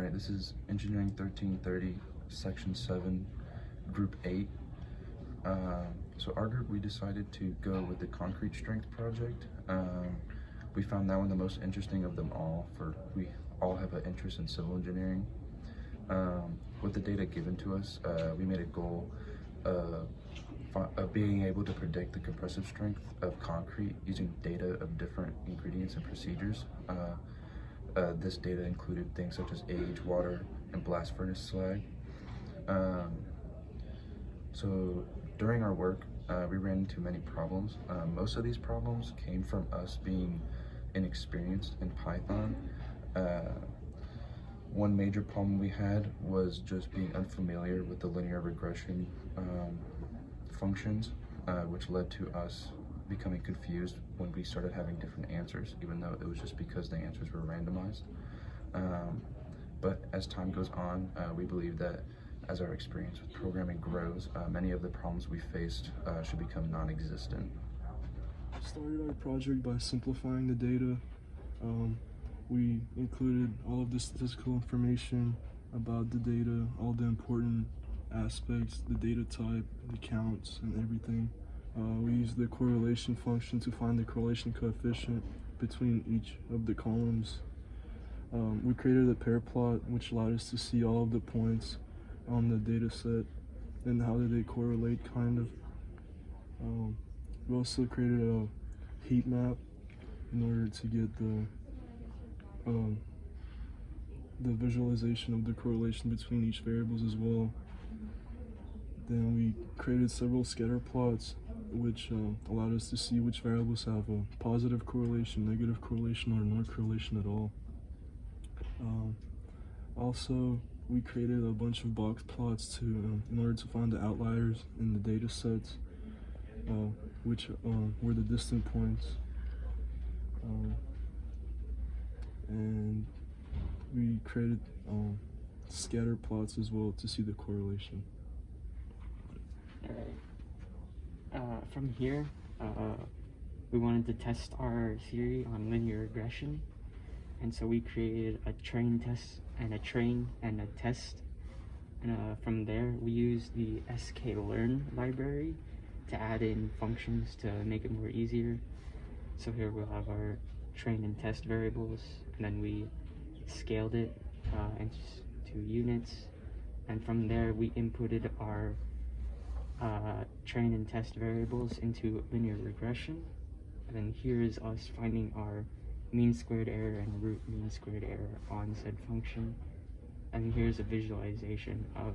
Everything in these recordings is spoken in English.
All right, this is Engineering 1330, Section 7, Group 8. So our group, we decided to go with the concrete strength project. We found that one the most interesting of them all, for we all have an interest in civil engineering. With the data given to us, we made a goal of being able to predict the compressive strength of concrete using data of different ingredients and procedures. This data included things such as age, water, and blast furnace slag. So during our work, we ran into many problems. Most of these problems came from us being inexperienced in Python. One major problem we had was just being unfamiliar with the linear regression functions, which led to us becoming confused when we started having different answers, even though it was just because the answers were randomized. But as time goes on, we believe that as our experience with programming grows, many of the problems we faced should become non-existent. We started our project by simplifying the data. We included all of the statistical information about the data, all the important aspects, the data type, the counts, and everything. We used the correlation function to find the correlation coefficient between each of the columns. We created a pair plot which allowed us to see all of the points on the data set and how did they correlate, kind of. We also created a heat map in order to get the visualization of the correlation between each variables as well. Then we created several scatter plots which allowed us to see which variables have a positive correlation, negative correlation, or no correlation at all. Also, we created a bunch of box plots in order to find the outliers in the data sets, which were the distant points. And we created scatter plots as well to see the correlation. From here, we wanted to test our theory on linear regression, and so we created a train test and a train and a test. And from there, we used the sklearn library to add in functions to make it more easier. So here we'll have our train and test variables, and then we scaled it into units, and from there we inputted our train and test variables into linear regression, and then here is us finding our mean squared error and root mean squared error on said function, and here's a visualization of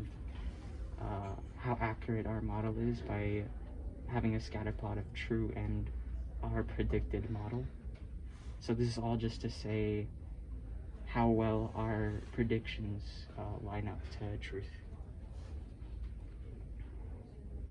how accurate our model is by having a scatter plot of true and our predicted model. So this is all just to say how well our predictions line up to truth.